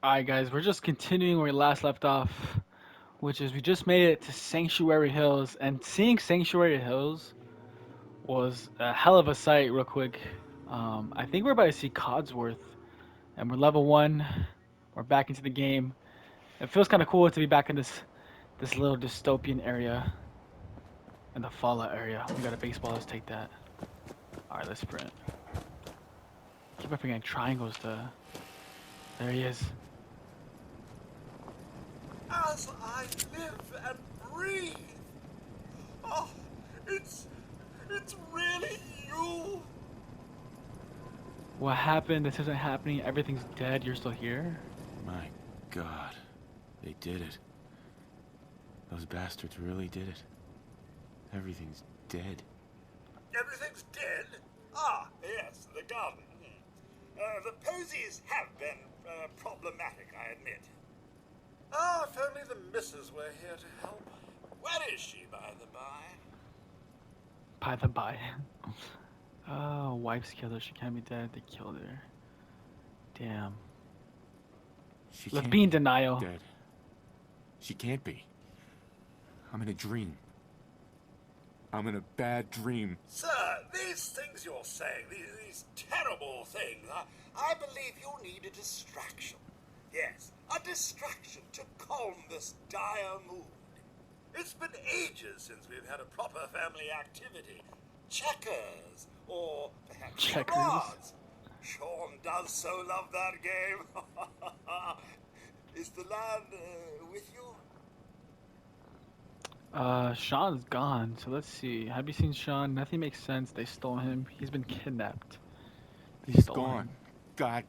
Alright guys, we're just continuing where we last left off, which is we just made it to Sanctuary Hills, and seeing Sanctuary Hills was a hell of a sight real quick. I think we're about to see Codsworth, and we're level 1, we're back into the game. It feels kind of cool to be back in this little dystopian area, in the Fallout area. We got a baseball, let's take that. Alright, let's sprint. Keep on forgetting triangles to... There he is. As I live and breathe. Oh, it's really you. What happened? This isn't happening. Everything's dead. You're still here? My God. They did it. Those bastards really did it. Everything's dead. Everything's dead? Ah, yes, the garden. The posies have been problematic, I admit. Ah, if only the missus were here to help. Where is she, by the by? By the by. Oh, wife's killer. She can't be dead. They killed her. Damn. She Let's can't be in be denial. dead. She can't be. I'm in a dream. I'm in a bad dream. Sir, these things you're saying, these terrible things, I believe you need a distraction. Yes, a distraction to calm this dire mood. It's been ages since we've had a proper family activity. Checkers, or perhaps Checkers. charades. Shaun does so love that game. Is the lad with you? Shaun's gone, so let's see. Have you seen Shaun? Nothing makes sense. They stole him. He's been kidnapped. He's stole gone. him. God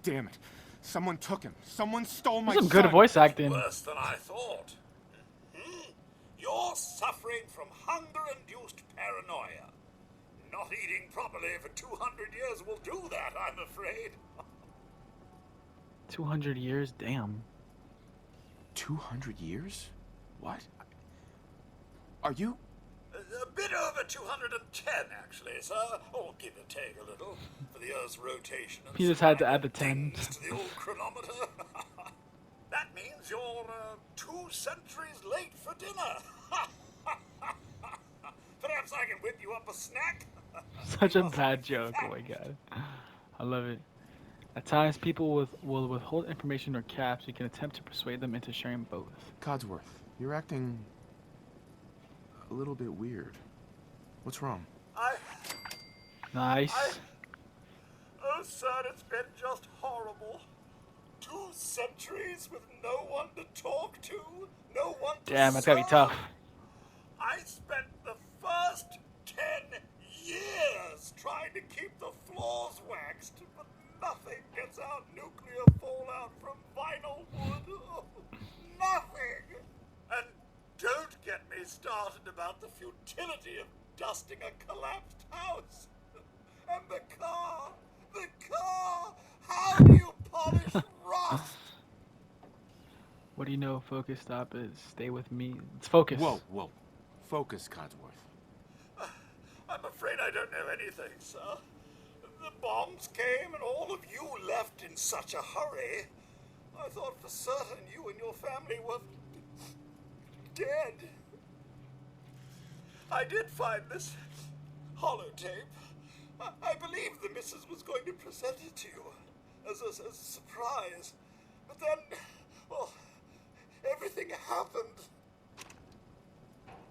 damn it. Someone took him. Someone stole my Some son. good voice acting. Worse than I thought. You're suffering from hunger-induced paranoia. Not eating properly for 200 years will do that, I'm afraid. 200 years? Damn. 200 years? What? Are you? A bit over 210, actually, sir. Or give or take a little, for the Earth's rotation. And He just had to add the things 10. to the old chronometer. That means you're 2 centuries late for dinner. Perhaps I can whip you up a snack? Such a bad joke. Oh my god. I love it. At times, people will withhold information or caps. You can attempt to persuade them into sharing both. Codsworth, you're acting a little bit weird. What's wrong? Nice. Oh, sir, it's been just horrible. 2 centuries with no one to talk to, no one to Damn, that's gotta be serve. tough. I spent the first 10 years trying to keep the floors waxed, but nothing gets out nuclear fallout from vinyl wood. Oh, nothing! And don't get me started about the futility of dusting a collapsed house. And the car! How do you polish rust? What do you know? Focus. Stop it. Stay with me. It's focus. Whoa. Focus, Codsworth. I'm afraid I don't know anything, sir. The bombs came and all of you left in such a hurry. I thought for certain you and your family were dead. I did find this holotape. I believe the missus was going to present it to you as a surprise. But then, well, everything happened.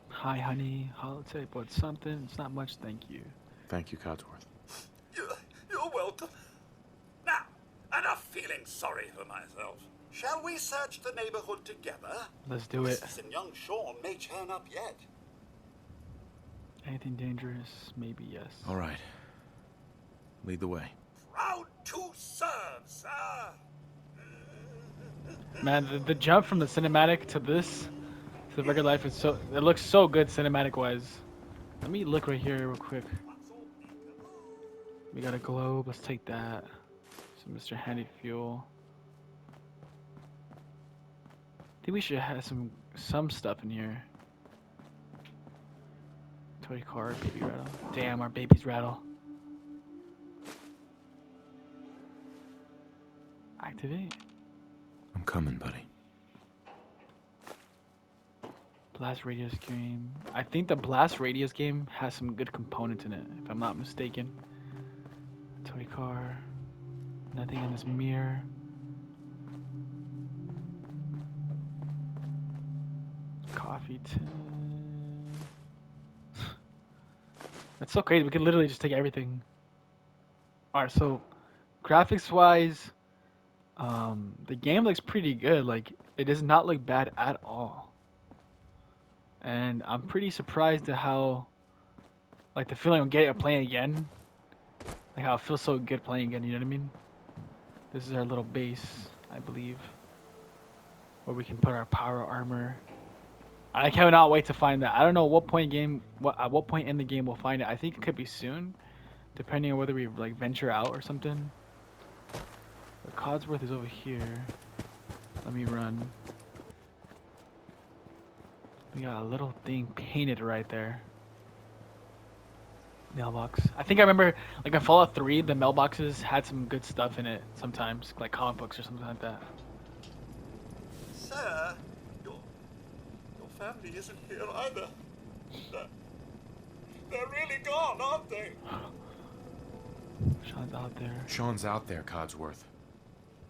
Hi, honey. Holotape. What's something? It's not much. Thank you. Thank you, Codsworth. You're welcome. Now, enough feeling sorry for myself. Shall we search the neighborhood together? Let's do it. Mrs. and young Shaun may turn up yet. Anything dangerous? Maybe yes. All right. Lead the way. Proud to serve, sir. Man, the jump from the cinematic to this, to the regular life, is so. It looks so good cinematic wise. Let me look right here real quick. We got a globe. Let's take that. Some Mr. Handy fuel. I think we should have some stuff in here. Toy car, baby rattle. Damn, our babies rattle. Activate. I'm coming, buddy. Blast Radius game. I think the Blast Radius game has some good components in it, if I'm not mistaken. Toy car. Nothing in this mirror. Coffee tin. That's so crazy. We could literally just take everything. Alright, so graphics wise, the game looks pretty good. Like, it does not look bad at all. And I'm pretty surprised at how, like, the feeling of getting playing again. Like, how it feels so good playing again, you know what I mean? This is our little base, I believe. Where we can put our power armor. I cannot wait to find that. I don't know what point at what point in the game we'll find it. I think it could be soon, depending on whether we like venture out or something. But Codsworth is over here. Let me run. We got a little thing painted right there. Mailbox. I think I remember, like in Fallout 3, the mailboxes had some good stuff in it sometimes, like comic books or something like that. Sir, your family isn't here either. They're really gone, aren't they? Shaun's out there. Shaun's out there, Codsworth.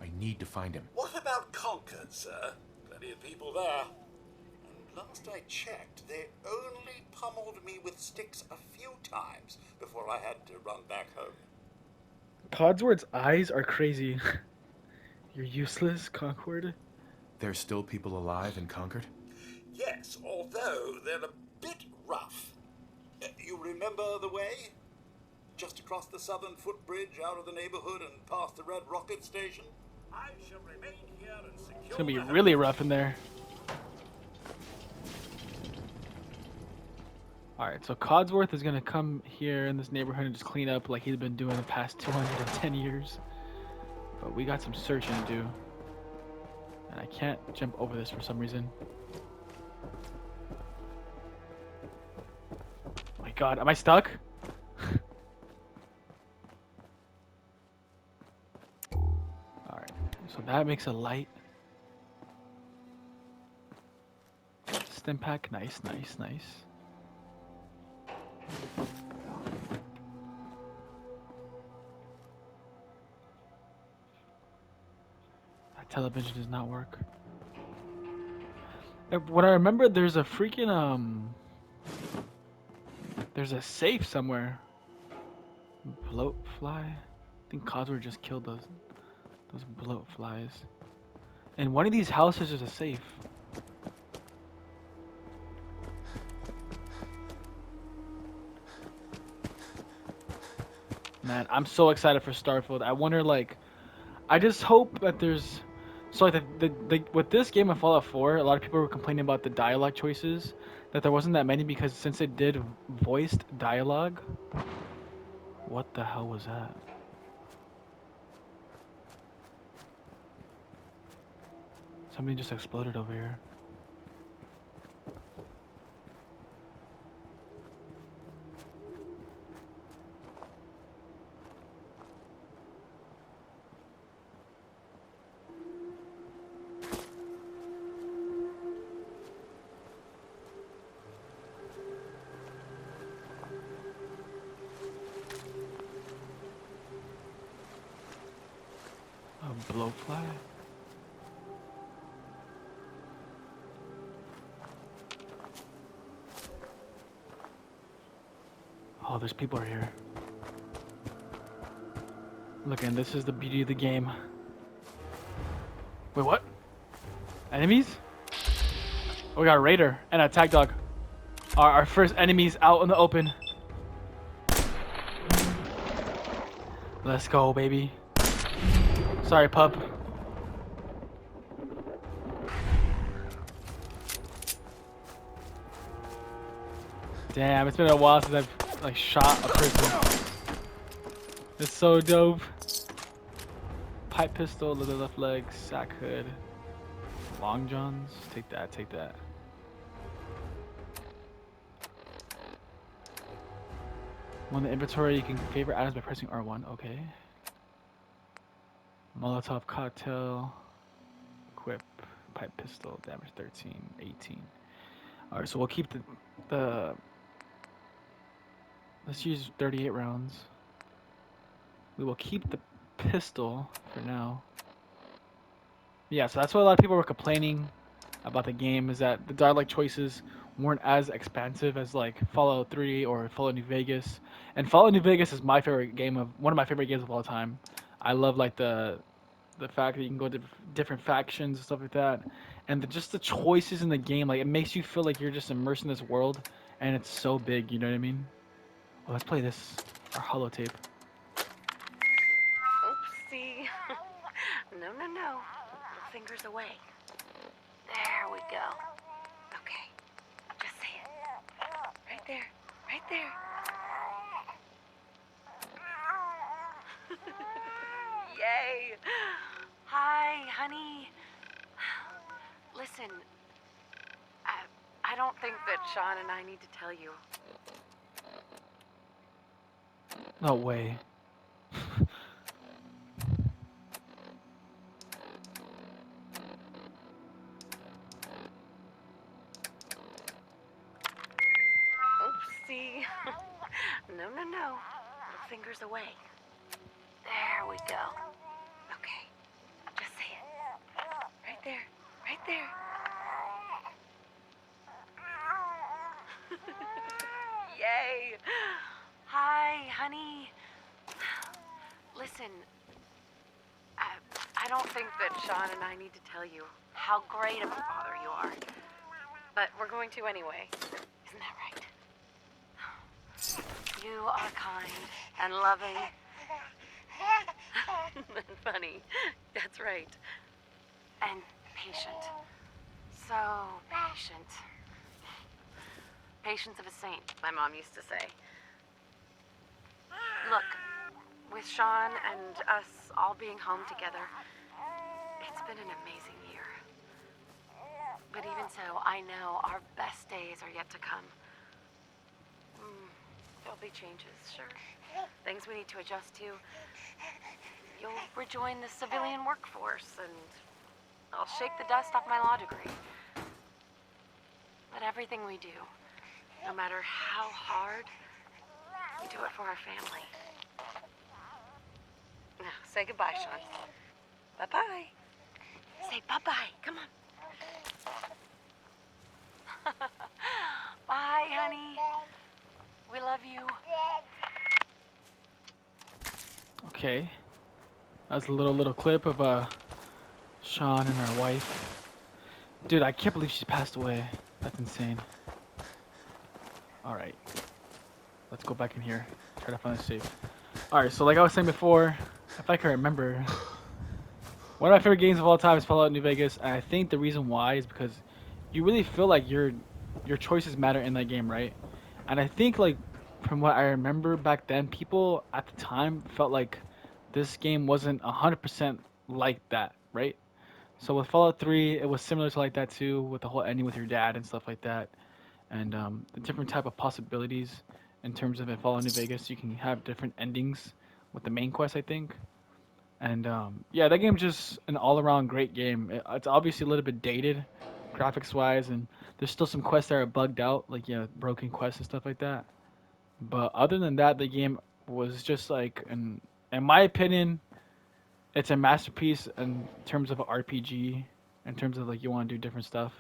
I need to find him. What about Concord, sir? Plenty of people there. And last I checked, they only pummeled me with sticks a few times before I had to run back home. Codsworth's eyes are crazy. You're useless, Concord. There's still people alive in Concord? Yes, although they're a bit rough. You remember the way? Just across the southern footbridge, out of the neighborhood and past the Red Rocket Station? I shall remain here and secure. It's gonna be really rough in there. Alright, so Codsworth is gonna come here in this neighborhood and just clean up like he's been doing the past 210 years. But we got some searching to do. And I can't jump over this for some reason. Oh my god, am I stuck? Alright, so that makes a light. Stim pack, nice, nice, nice. That television does not work. What I remember, there's a freaking there's a safe somewhere. Bloat fly. I think Codsworth just killed those bloat flies. In one of these houses, there's a safe. Man, I'm so excited for Starfield. I wonder, like, I just hope that there's, so like with this game of Fallout 4, a lot of people were complaining about the dialogue choices, that there wasn't that many because since it did voiced dialogue. What the hell was that? Somebody just exploded over here. A blowfly? Oh, there's people here. Look, and this is the beauty of the game. Wait, what? Enemies? Oh, we got a raider and an attack dog. Our first enemies out in the open. Let's go, baby. Sorry, pup. Damn, it's been a while since I've like shot a person. It's so dope. Pipe pistol, leather left leg, sack hood, long johns. Take that, take that. On the inventory, you can favorite items by pressing R1. Okay. Molotov cocktail. pipe pistol, damage 13, 18. All right, so we'll keep the let's use 38 rounds. We will keep the pistol for now. Yeah, so that's what a lot of people were complaining about the game is that the dialogue choices weren't as expansive as like Fallout 3 or Fallout New Vegas. And Fallout New Vegas is my favorite game of one of my favorite games of all time. I love like the fact that you can go to different factions and stuff like that, and just the choices in the game. Like it makes you feel like you're just immersed in this world, and it's so big. You know what I mean? Oh, let's play this our holotape. Oopsie. No, no, no. Fingers away. There we go. Okay. Just say it. Right there. Right there. Yay. Hi, honey. Listen, I don't think that Shaun and I need to tell you. No way. Oopsie. No, no, no. Fingers away. There we go. Okay. Just say it. Right there. Right there. Yay. Hi, honey. Listen, I don't think that Shaun and I need to tell you how great of a father you are. But we're going to anyway. Isn't that right? You are kind and loving and funny. That's right. And patient. So patient. Patience of a saint, my mom used to say. Look, with Shaun and us all being home together, it's been an amazing year. But even so, I know our best days are yet to come. There'll be changes, sure. Things we need to adjust to. You'll rejoin the civilian workforce, and I'll shake the dust off my law degree. But everything we do, no matter how hard, we do it for our family. Now, say goodbye, Shaun. Bye-bye. Say bye-bye. Come on. Bye, honey. We love you. Okay. That's a little clip of Shaun and her wife. Dude, I can't believe she passed away. That's insane. All right. Let's go back in here. Try to find a safe. All right. So like I was saying before, if I can remember, one of my favorite games of all time is Fallout New Vegas, and I think the reason why is because you really feel like your choices matter in that game, right? And I think like from what I remember back then, people at the time felt like this game wasn't 100% like that, right? So with Fallout 3, it was similar to like that too, with the whole ending with your dad and stuff like that, and the different type of possibilities in terms of in Fallout New Vegas, you can have different endings with the main quest, I think. And yeah, that game's just an all-around great game. It's obviously a little bit dated, graphics-wise, and there's still some quests that are bugged out, like broken quests and stuff like that. But other than that, the game was just like, in my opinion, it's a masterpiece in terms of an RPG, in terms of like you want to do different stuff.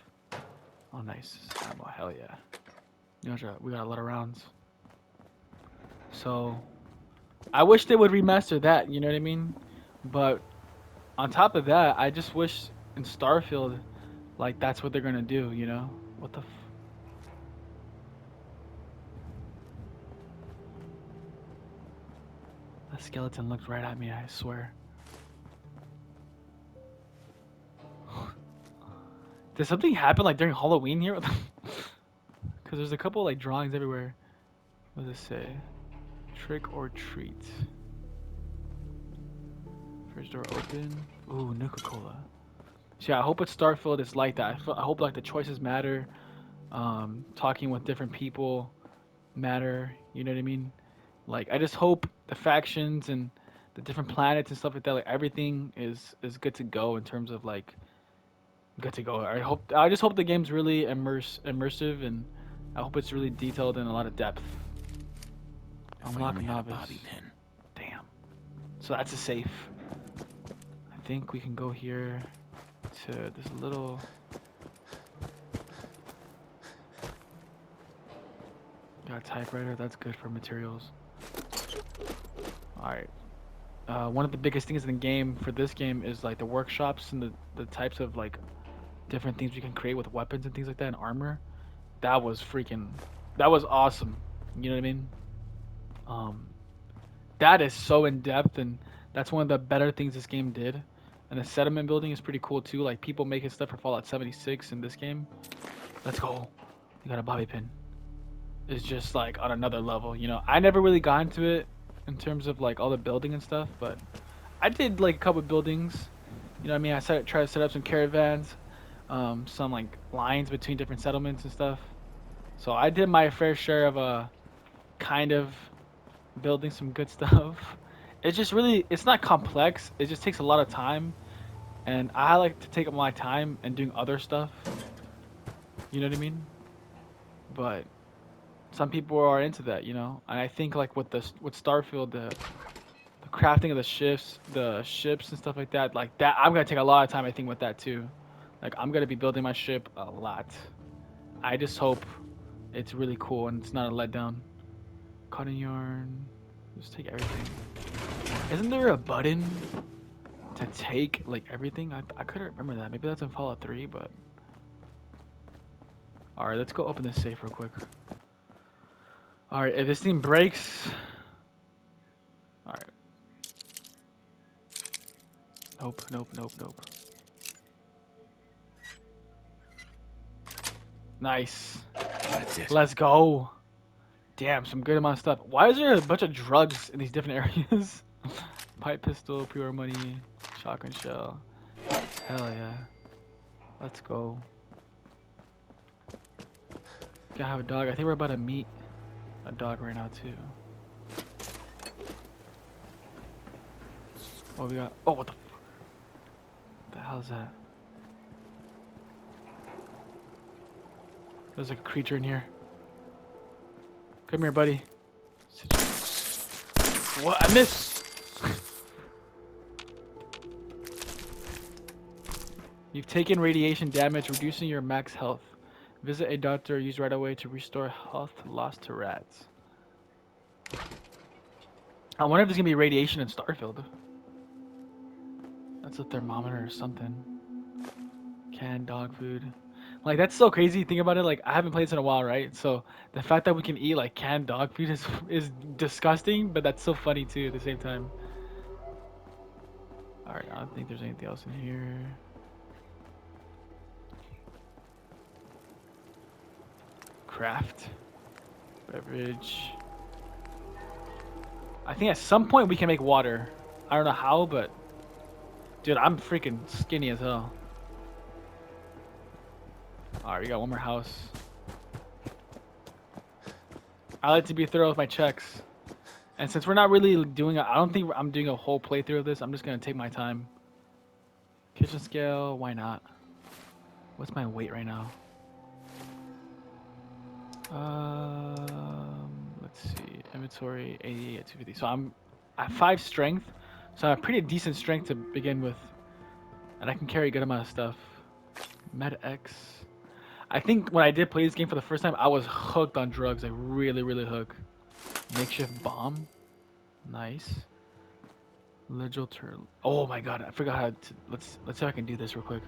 Oh, nice ammo, hell yeah. We got a lot of rounds. So I wish they would remaster that. You know what I mean? But on top of that, I just wish in Starfield, like that's what they're gonna do. You know? What the? That skeleton looked right at me. I swear. Did something happen like during Halloween here? Because there's a couple like drawings everywhere. What does it say? Trick or treat. First door open. Ooh, Nuka-Cola. So yeah, I hope with Starfield it's like that. I hope like the choices matter. Talking with different people matter. You know what I mean? Like I just hope the factions and the different planets and stuff like that, like everything is good to go in terms of like good to go. I just hope the game's really immersive, and I hope it's really detailed and a lot of depth. If I Unlock only had a novice. bobby pin. Damn. So that's a safe. I think we can go here to this little. Got a typewriter. That's good for materials. All right. One of the biggest things in the game for this game is like the workshops and the types of like different things you can create with weapons and things like that and armor. That was awesome. You know what I mean? Um, that is so in depth, and that's one of the better things this game did. And the settlement building is pretty cool too. Like people making stuff for Fallout 76 in this game. Let's go. You got a bobby pin. It's just like on another level. You know, I never really got into it in terms of like all the building and stuff, but I did like a couple buildings. You know what I mean? Tried to set up some caravans, some like lines between different settlements and stuff. So I did my fair share of kind of building some good stuff. It's just really it's not complex. It just takes a lot of time, and I like to take my time and doing other stuff. You know what I mean? But some people are into that, you know. And I think like with Starfield, the crafting of the ships and stuff like that, I'm gonna take a lot of time. I think with that too. Like I'm gonna be building my ship a lot. I just hope it's really cool and it's not a letdown. Cutting yarn. Just take everything. Isn't there a button to take like everything? I couldn't remember that. Maybe that's in Fallout 3, but all right, let's go open this safe real quick. All right, if this thing breaks, all right. Nope, nope, nope, nope. Nice. That's it. Let's go. Damn, some good amount of stuff. Why is there a bunch of drugs in these different areas? Pipe pistol, pure money, shotgun shell. Hell yeah. Let's go. Gotta have a dog. I think we're about to meet a dog right now too. What we got? Oh, what the hell is that? There's like a creature in here. Come here, buddy. What? I missed. You've taken radiation damage, reducing your max health. Visit a doctor. Use right away to restore health lost to rats. I wonder if there's gonna be radiation in Starfield. That's a thermometer or something. Canned dog food. Like that's so crazy. Think about it. Like I haven't played this in a while, right? So the fact that we can eat like canned dog food is disgusting, but that's so funny too at the same time. All right, I don't think there's anything else in here. Craft, beverage. I think at some point we can make water. I don't know how, but dude, I'm freaking skinny as hell. Alright, we got one more house. I like to be thorough with my checks. And since we're not really doing I don't think I'm doing a whole playthrough of this. I'm just going to take my time. Kitchen scale, why not? What's my weight right now? Let's see. Inventory 88 at 250. So I'm at 5 strength. So I have pretty decent strength to begin with. And I can carry a good amount of stuff. Med X. I think when I did play this game for the first time, I was hooked on drugs. Like really, really hooked. Makeshift bomb. Nice. Legil turtle. Oh my god, I forgot how to. Let's see if I can do this real quick.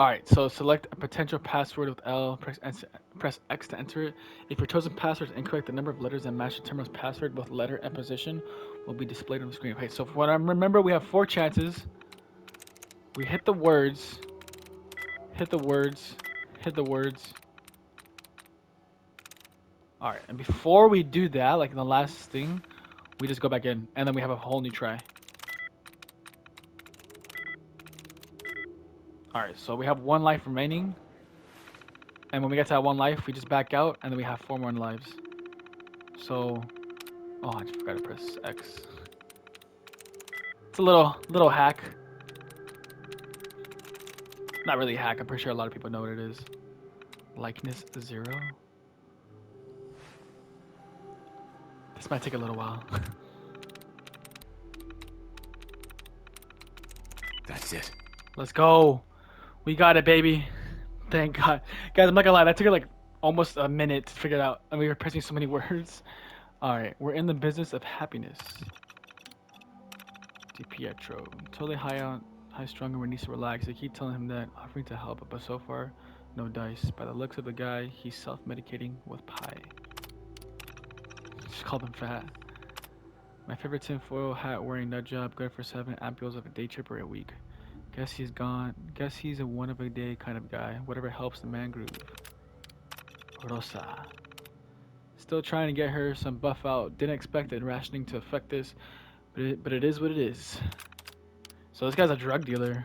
Alright, so select a potential password with L, press X to enter it. If your chosen password is incorrect, the number of letters that match the terminal's password, both letter and position, will be displayed on the screen. Okay, so for what I remember, we have 4 chances. We hit the words, hit the words, hit the words. Alright, and before we do that, like the last thing, we just go back in, and then we have a whole new try. Alright, so we have 1 life remaining. And when we get to that 1 life, we just back out, and then we have 4 more lives. So, oh, I just forgot to press X. It's a little hack. Not really a hack. I'm pretty sure a lot of people know what it is. Likeness 0. This might take a little while. That's it. Let's go. We got it, baby. Thank God. Guys, I'm not gonna lie. That took like almost a minute to figure it out. And we were pressing so many words. Alright, we're in the business of happiness. DiPietro. Totally high strung and needs to relax. I keep telling him that, offering to help, but so far, no dice. By the looks of the guy, he's self-medicating with pie. Just called him fat. My favorite tinfoil hat wearing nut job, good for 7 ampules of a day trip or a week. Guess he's gone. Guess he's a one of a day kind of guy. Whatever helps the man groove. Rosa. Still trying to get her some buff out. Didn't expect it rationing to affect this, but it is what it is. So this guy's a drug dealer.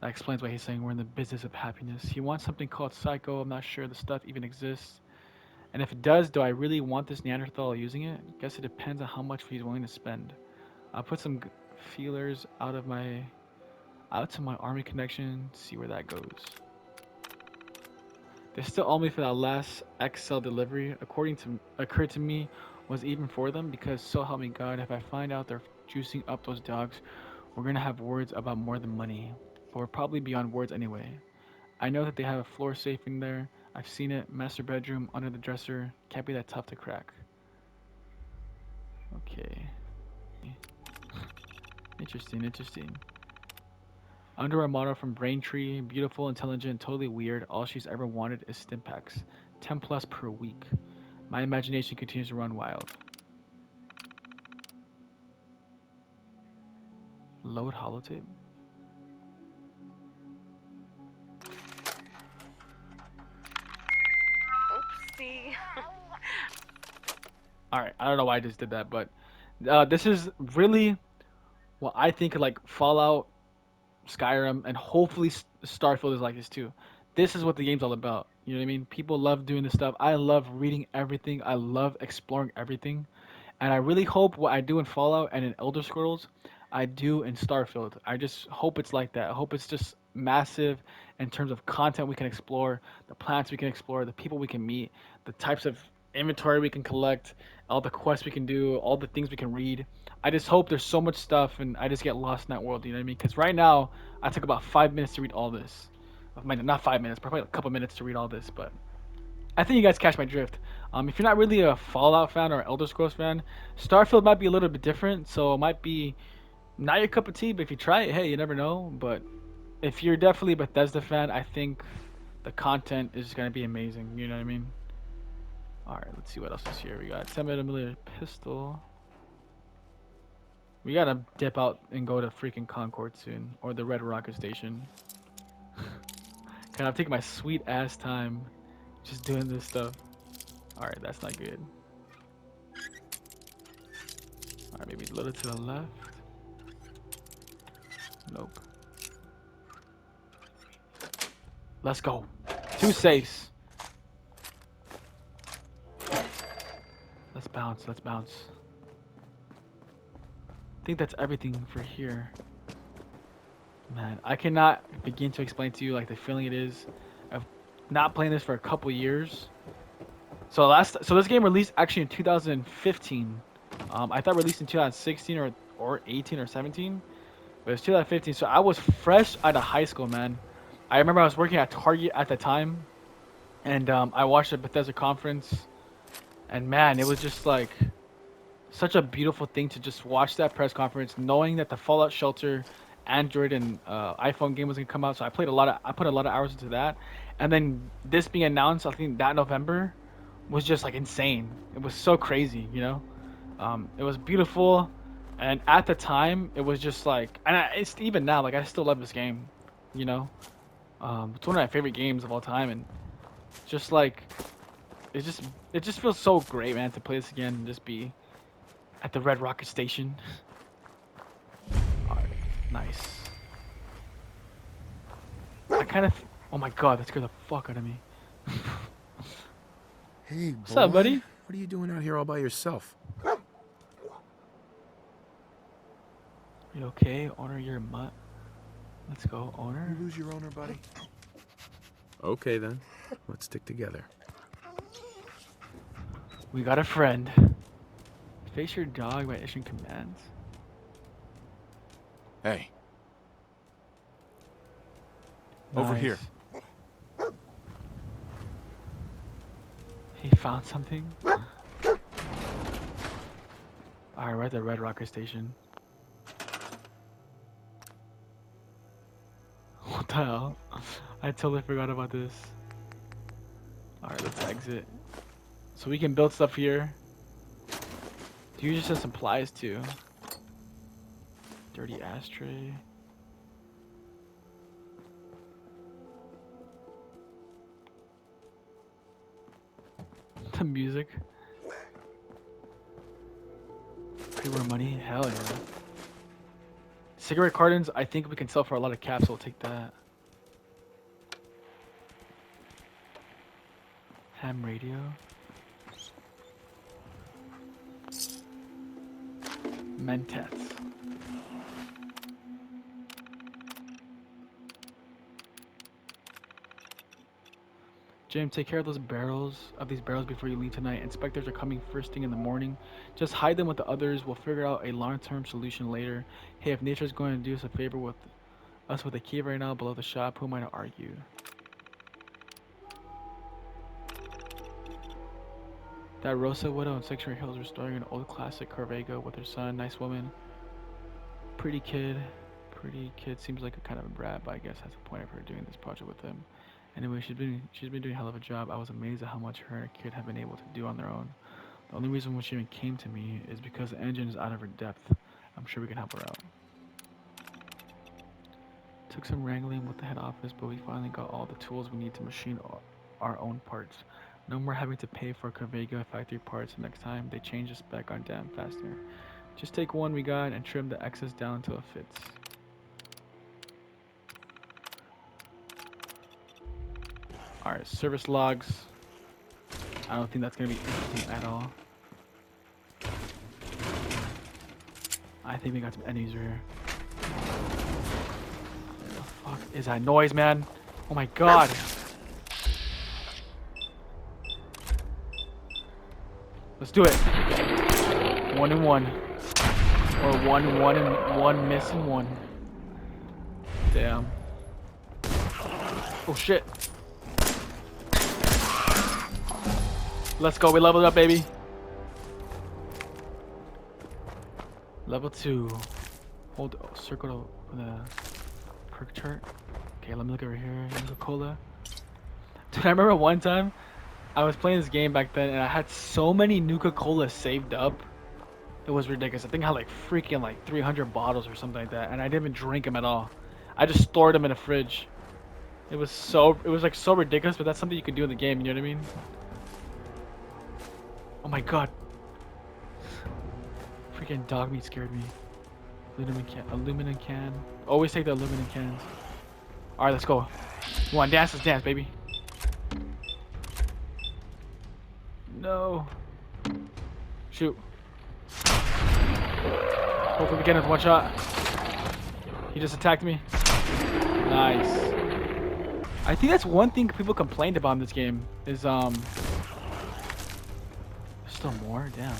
That explains why he's saying we're in the business of happiness. He wants something called Psycho. I'm not sure the stuff even exists. And if it does, do I really want this Neanderthal using it? Guess it depends on how much he's willing to spend. I'll put some feelers out to my army connection, see where that goes. They still owe me for that last XL delivery. Occurred to me was even for them because so help me God, if I find out they're juicing up those dogs, we're gonna have words about more than money. But we're probably beyond words anyway. I know that they have a floor safe in there. I've seen it. Master bedroom, under the dresser. Can't be that tough to crack. Okay. Interesting. Underwear model from Braintree. Beautiful, intelligent, totally weird. All she's ever wanted is stim packs. 10 plus per week. My imagination continues to run wild. Load holotape. Oopsie. Alright, I don't know why I just did that, but this is really what I think of like Fallout, Skyrim, and hopefully Starfield is like this too. This is what the game's all about. You know what I mean? People love doing this stuff. I love reading everything. I love exploring everything. And I really hope what I do in Fallout and in Elder Scrolls, I do in Starfield. I just hope it's like that. I hope it's just massive in terms of content we can explore, the plants we can explore, the people we can meet, the types of inventory we can collect, all the quests we can do, all the things we can read. I just hope there's so much stuff and I just get lost in that world, you know what I mean? Because right now, I took about 5 minutes to read all this. Not 5 minutes, probably a couple minutes to read all this, but I think you guys catch my drift. If you're not really a Fallout fan or Elder Scrolls fan, Starfield might be a little bit different, so it might be not your cup of tea, but if you try it, hey, you never know. But if you're definitely a Bethesda fan, I think the content is going to be amazing, you know what I mean? Alright, let's see what else is here. We got 10mm pistol. We gotta dip out and go to freaking Concord soon, or the Red Rocket Station. God, I'm taking my sweet ass time just doing this stuff. Alright, that's not good. Alright, maybe a little to the left. Nope. Let's go. 2 safes. Let's bounce. I think that's everything for here. Man, I cannot begin to explain to you like the feeling it is of not playing this for a couple years. So this game released actually in 2015. I thought released in 2016 or 18 or 17, but it's 2015. So I was fresh out of high school, man. I remember I was working at Target at the time, and I watched the Bethesda conference, and man, it was just like such a beautiful thing to just watch that press conference, knowing that the Fallout Shelter Android and iPhone game was gonna come out. So I put a lot of hours into that, and then this being announced, I think that November was just like insane. It was so crazy, you know. It was beautiful, and at the time, it was just like, and it's even now, like I still love this game, you know. It's one of my favorite games of all time, and just like it just feels so great, man, to play this again and just be at the Red Rocket Station. Alright, nice. I kind of, oh my god, that scared the fuck out of me. Hey, What's up, buddy? What are you doing out here all by yourself? You okay? Owner your mutt. Let's go, owner. You lose your owner, buddy? Okay, then. Let's stick together. We got a friend. Face your dog by issuing commands. Hey. Over Nice. here. He found something. Alright, we're at the Red Rocket Station. What the hell? I totally forgot about this. Alright, let's exit. So we can build stuff here. Dude just has supplies too. Dirty ashtray. The music. Pay more money? Hell yeah. Cigarette cartons, I think we can sell for a lot of caps, so we'll take that. Ham radio. Mentats. Jim, take care of these barrels before you leave tonight. Inspectors are coming first thing in the morning. Just hide them with the others. We'll figure out a long-term solution later. Hey, if nature's going to do us a favor with a key right now below the shop, who am I to argue? That Rosa widow in Sanctuary Hills restoring an old classic Carvego with her son. Nice woman. Pretty kid. Pretty kid. Seems like a kind of a brat, but I guess that's the point of her doing this project with him. Anyway, she's been doing a hell of a job. I was amazed at how much her and her kid have been able to do on their own. The only reason why she even came to me is because the engine is out of her depth. I'm sure we can help her out. Took some wrangling with the head office, but we finally got all the tools we need to machine our own parts. No more having to pay for Carvega factory parts next time they change the spec on damn faster. Just take one we got and trim the excess down until it fits. Alright, service logs. I don't think that's gonna be interesting at all. I think we got some enemies right here. What the fuck is that noise, man? Oh my god! Let's do it. 1 and 1. Or 1 and 1 missing 1. Damn. Oh shit. Let's go, we leveled up, baby. Level 2. Hold circle the perk chart. Okay, let me look over here. Coca-Cola. Dude, I remember one time I was playing this game back then and I had so many Nuka-Cola saved up. It was ridiculous. I think I had like freaking like 300 bottles or something like that, and I didn't even drink them at all. I just stored them in a fridge. It was like so ridiculous, but that's something you can do in the game, you know what I mean? Oh my god. Freaking dog meat scared me. Aluminum can. Always take the aluminum cans. Alright, let's go. You want to dance? Let's dance, baby. No. Shoot. Hopefully we get him with one shot. He just attacked me. Nice. I think that's one thing people complained about in this game is there's still more? Damn.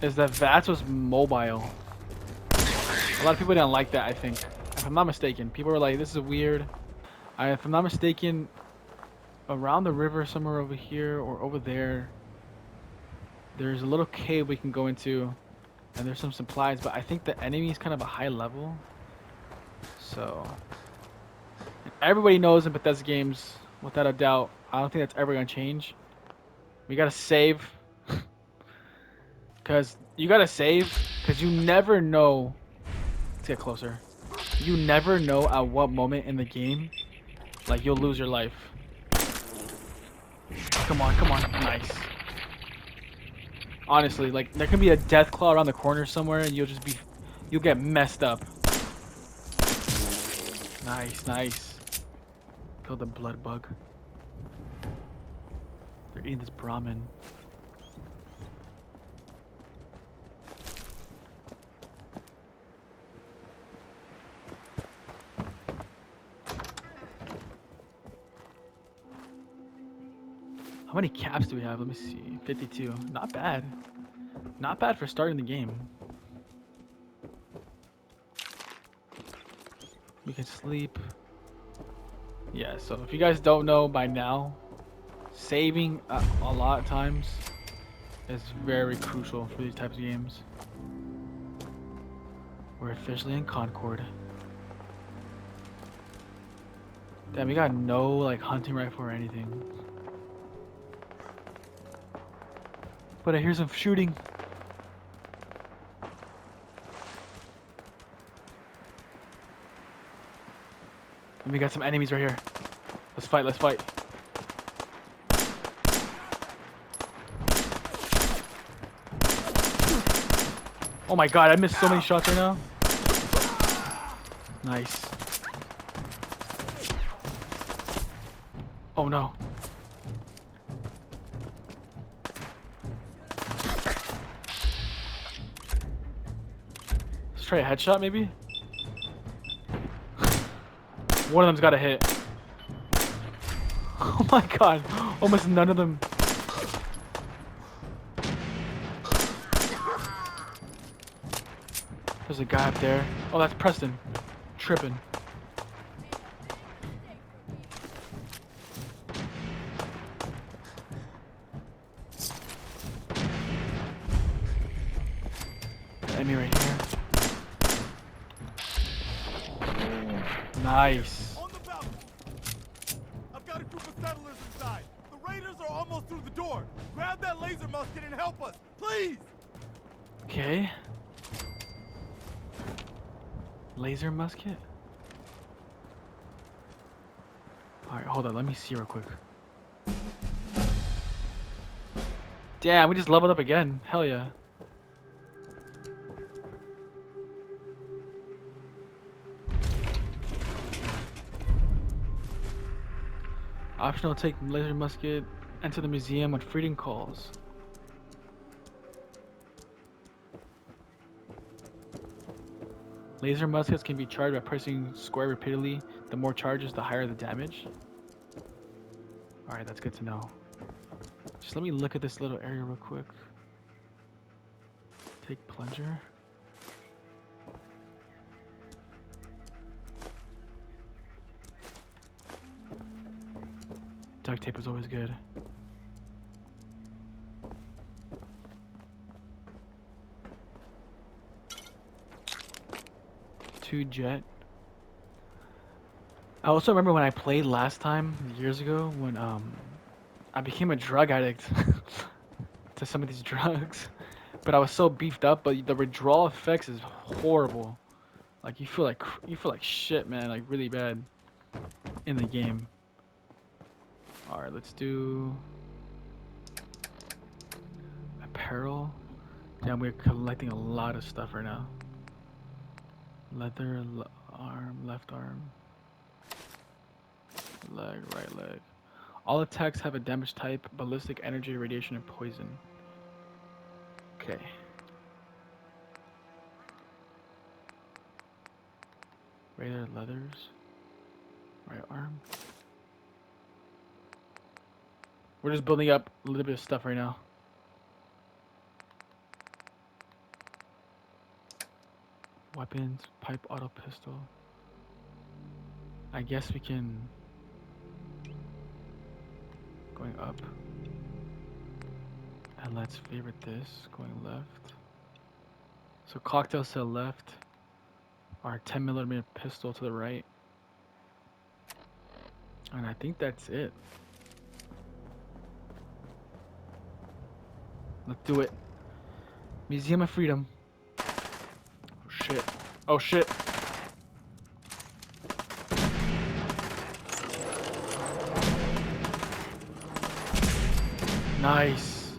Is that VATS was mobile. A lot of people didn't like that, I think. If I'm not mistaken. People were like, this is weird. If I'm not mistaken, around the river somewhere over here or over there, there's a little cave we can go into. And there's some supplies, but I think the enemy is kind of a high level. So, everybody knows in Bethesda games, without a doubt, I don't think that's ever going to change. We got to save. Because you got to save, because you never know. Let's get closer. You never know at what moment in the game, like, you'll lose your life. Come on, come on. Nice. Honestly, like, there can be a death claw around the corner somewhere and you'll get messed up. Nice, nice. Kill the blood bug. They're eating this Brahmin. How many caps do we have? Let me see. 52. Not bad. Not bad for starting the game. We can sleep. Yeah, so if you guys don't know by now, saving a lot of times is very crucial for these types of games. We're officially in Concord. Damn, we got no like hunting rifle or anything. But I hear some shooting. And we got some enemies right here. Let's fight, let's fight. Oh my god, I missed so many shots right now. Nice. Oh no. Let's try a headshot maybe? One of them's got a hit. Oh my god, almost none of them. There's a guy up there. Oh, that's Preston. Tripping. Enemy right here. Nice. On the balcony. I've got a group of settlers inside. The raiders are almost through the door. Grab that laser musket and help us, please. Okay. Laser musket? Alright, hold on. Let me see real quick. Damn, we just leveled up again. Hell yeah. Optional, take laser musket. Enter the museum when freedom calls. Laser muskets can be charged by pressing square repeatedly. The more charges, the higher the damage. Alright, that's good to know. Just let me look at this little area real quick. Take plunger. Duct tape is always good. Jet. I also remember when I played last time years ago when I became a drug addict to some of these drugs, but I was so beefed up. But the withdrawal effects is horrible. Like you feel like shit, man. Like really bad in the game. All right, let's do apparel. Damn, we're collecting a lot of stuff right now. Leather, arm, left arm, leg, right leg. All attacks have a damage type: ballistic, energy, radiation, and poison. Okay. Regular leathers. Right arm. We're just building up a little bit of stuff right now. Weapons, pipe, auto pistol. I guess we can... Going up. And let's favorite this, going left. So cocktails to the left. Our 10mm pistol to the right. And I think that's it. Let's do it. Museum of Freedom. Oh shit. Oh shit. Nice.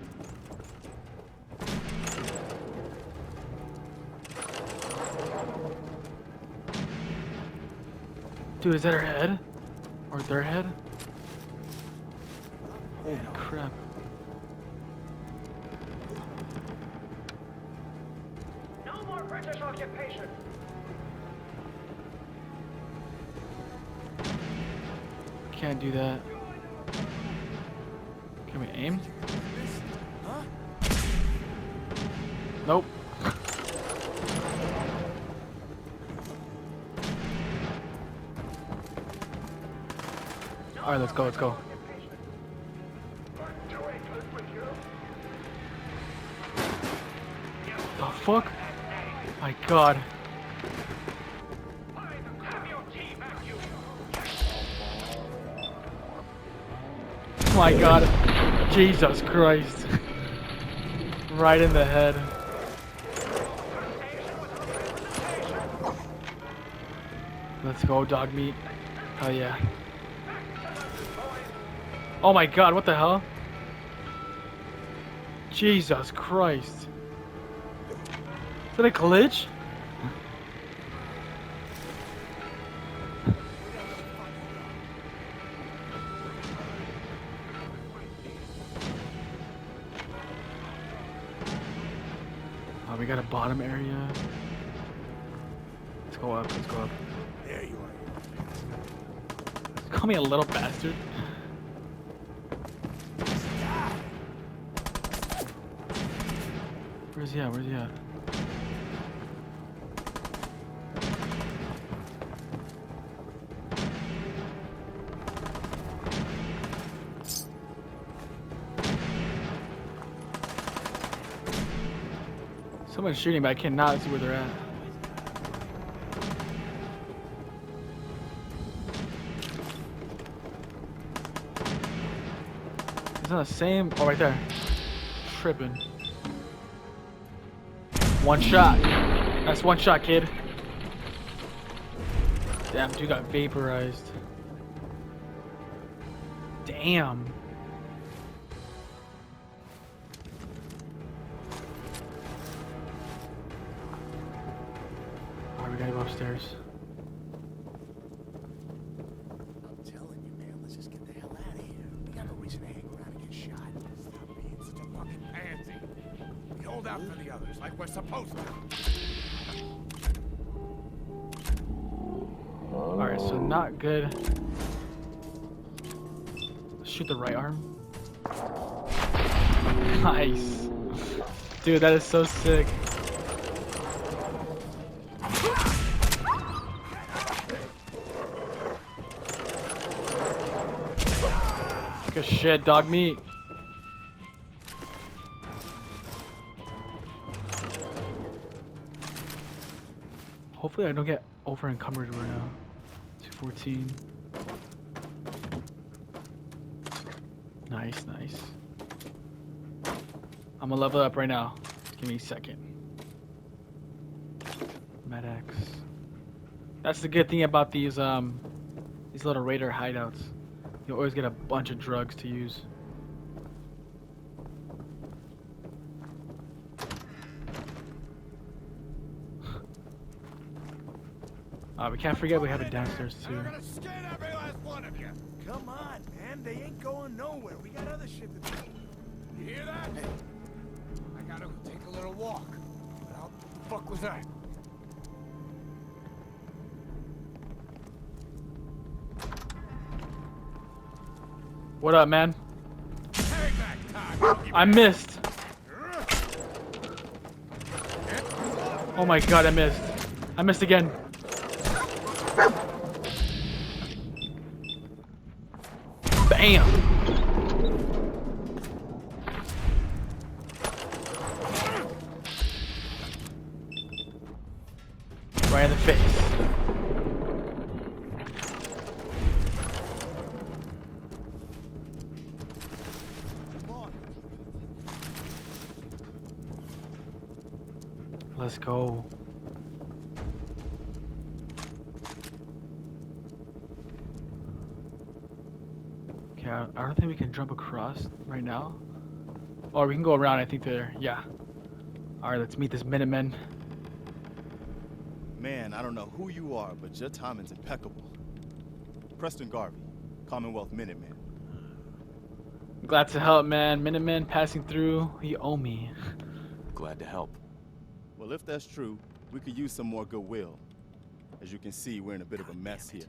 Dude, is that her head? Or their head? Holy crap. No more British occupation. Can't do that. Okay, we aim? Nope. Alright, let's go, let's go. The fuck? My god. My god. Jesus Christ. Right in the head. Let's go, dog meat. Oh yeah. Oh my god, what the hell? Jesus Christ. Is that a glitch? Oh, we got a bottom area. Let's go up, let's go up. There you are. Call me a little bastard. Where's he at? Where's he at? Someone's shooting, but I cannot see where they're at. It's not the same. Oh, right there. Tripping. One shot. That's one shot, kid. Damn, dude got vaporized. Damn. Alright, we gotta go upstairs. I'm telling you, man, let's just get the hell out of here. We got no reason to hang around and get shot. Stop being such a fucking pansy. We hold out for the others like we're supposed to. Alright, so not good. Shoot the right arm. Nice. Dude, that is so sick. Good shit, dog meat. Hopefully I don't get over encumbered right now. 214. Nice, nice. I'm gonna level up right now. Give me a second. MedX. That's the good thing about these little raider hideouts. You always get a bunch of drugs to use. We can't forget we have it downstairs too. We're gonna skin every last one of you. Come on, man. They ain't going nowhere. We got other shit to do. You hear that? Hey, I gotta go take a little walk. What the fuck was that? What up, man? Payback time. I missed. Oh my god, I missed. I missed again. Bam! Right in the face. Let's go. Okay, I don't think we can jump across right now. Or we can go around, I think there. Yeah. Alright, let's meet this Minutemen. Man, I don't know who you are, but your timing's impeccable. Preston Garvey, Commonwealth Minuteman. Glad to help, man. Minutemen passing through. You owe me. Glad to help. Well, if that's true, we could use some more goodwill. As you can see, we're in a bit of a mess here.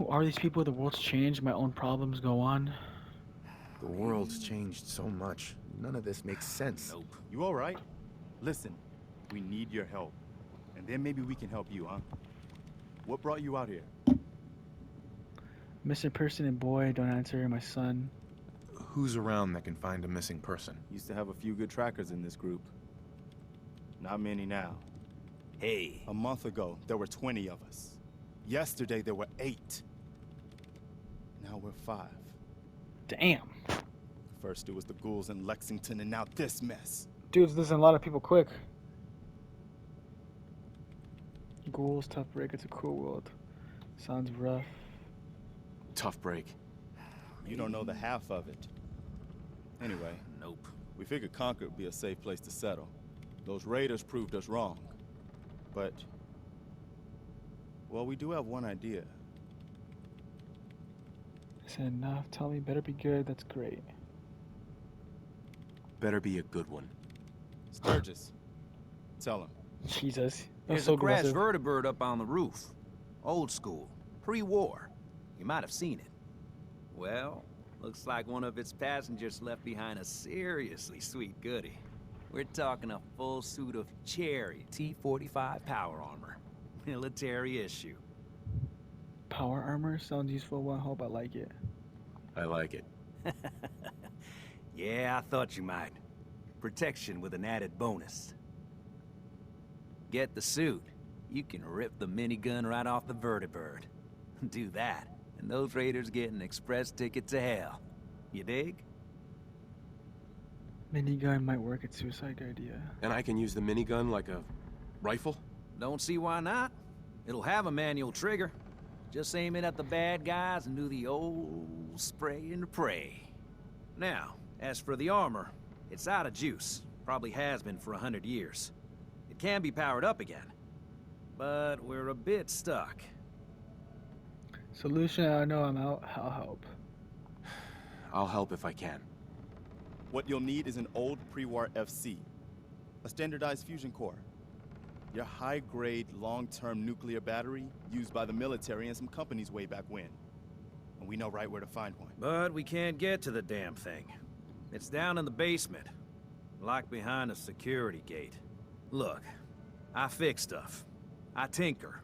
are these people? The world's changed. My own problems go on. The world's changed so much. None of this makes sense. Nope. You all right? Listen, we need your help. And then maybe we can help you, huh? What brought you out here? Missing person and boy, don't answer. My son. Who's around that can find a missing person? Used to have a few good trackers in this group. Not many now. Hey. A month ago, there were 20 of us. Yesterday, there were 8. Now we're 5. Damn. First, it was the ghouls in Lexington, and now this mess. Dude's losing a lot of people quick. Ghouls, tough break. It's a cool world. Sounds rough. Tough break. You don't know the half of it. Anyway, Nope. we figured Concord would be a safe place to settle. Those raiders proved us wrong. But, well, we do have one idea. I said enough. Tell me, better be good. That's great. Better be a good one. Sturgis, tell him. Jesus. That's There's so a crashed aggressive. vertibird up on the roof. Old school. Pre-war. You might have seen it. Well, looks like one of its passengers left behind a seriously sweet goodie. We're talking a full suit of cherry T-45 power armor. Military issue. Power armor sounds useful. One hope I like it. I like it. Yeah, I thought you might. Protection with an added bonus. Get the suit. You can rip the minigun right off the vertibird. Do that, and those raiders get an express ticket to hell. You dig? Minigun might work at suicide idea. And I can use the minigun like a rifle? Don't see why not. It'll have a manual trigger. Just aim it at the bad guys and do the old spray and pray. Now, as for the armor, it's out of juice. Probably has been for 100 years. It can be powered up again. But we're a bit stuck. Solution, I know I'm out. I'll help. I'll help if I can. What you'll need is an old pre-war FC, a standardized fusion core, your high-grade, long-term nuclear battery used by the military and some companies way back when. And we know right where to find one. But we can't get to the damn thing. It's down in the basement, locked behind a security gate. Look, I fix stuff. I tinker.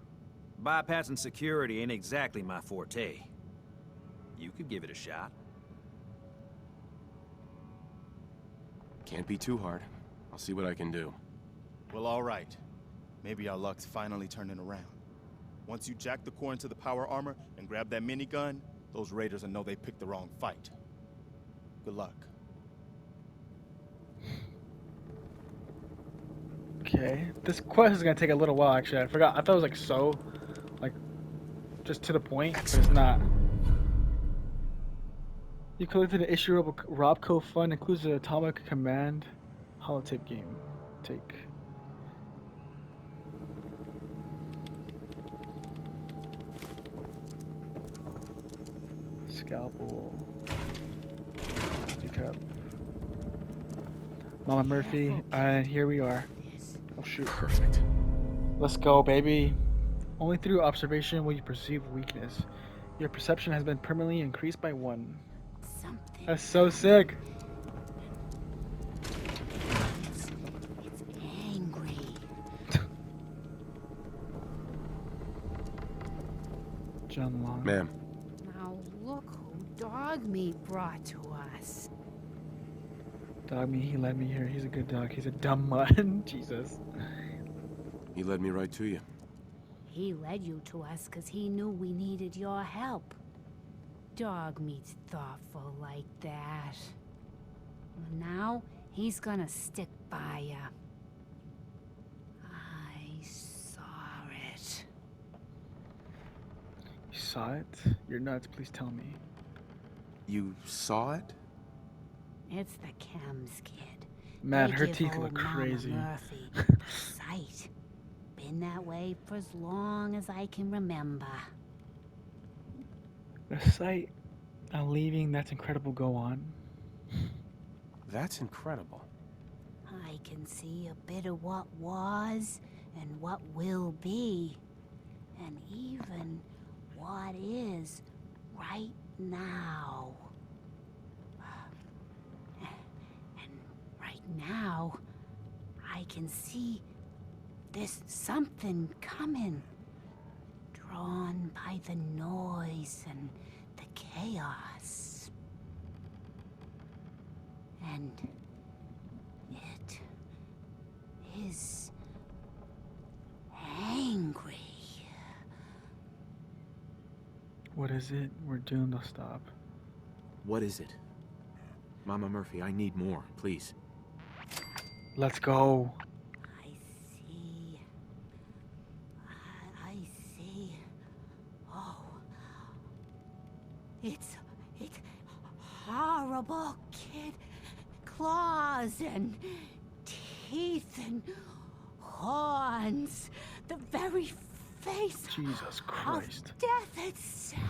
Bypassing security ain't exactly my forte. You could give it a shot. Can't be too hard. I'll see what I can do. Well, all right. Maybe our luck's finally turning around. Once you jack the core into the power armor and grab that minigun, those raiders will know they picked the wrong fight. Good luck. Okay. This quest is gonna take a little while, actually. I forgot. I thought it was like so, like, just to the point, but it's not. You collected an issue of a Robco fund, includes an Atomic Command holotape game. Take. Scalpel. Pick up. Mama Murphy, and here we are. Oh shoot. Perfect. Let's go, baby. Only through observation will you perceive weakness. Your perception has been permanently increased by 1. Something. That's so sick. It's angry. John Long. Ma'am, Now look who Dog Meat brought to us. Dog me, he led me here. He's a good dog. He's a dumb one. Jesus. he led me right to you. He led you to us because he knew we needed your help. Dog Meat's thoughtful like that. Well, now he's gonna stick by ya. I saw it. You saw it? You're nuts. Please tell me. You saw it? It's the Chems kid. Man, They her give teeth old look Mama crazy. Murphy sight. Been that way for as long as I can remember. The sight. I'm leaving. That's incredible. Go on. That's incredible. I can see a bit of what was and what will be. And even what is right now. And right now, I can see there's something coming, drawn by the noise and the chaos. And it is angry. What is it? We're doomed to stop. What is it? Mama Murphy, I need more, please. Let's go. I see. I see. Oh. It's horrible, kid. Claws and teeth and horns. The very face Jesus Christ. of death itself.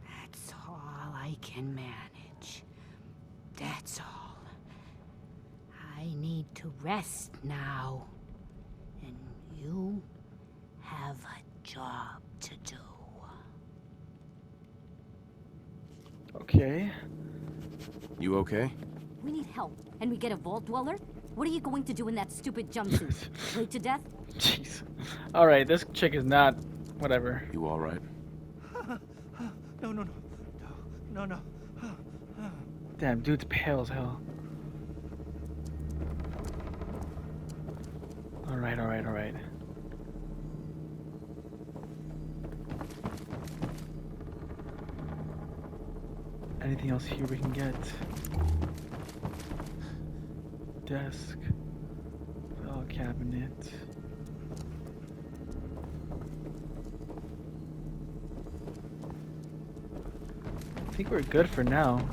That's all I can manage. That's all. I need to rest now. And you have a job to do. Okay. You okay? We need help, and we get a vault dweller? What are you going to do in that stupid jumpsuit? Bleed to death? Jeez. Alright, this chick is not... Whatever. You all right? No. Damn, dude's pale as hell. Alright. Anything else here we can get? Desk. File cabinet. I think we're good for now.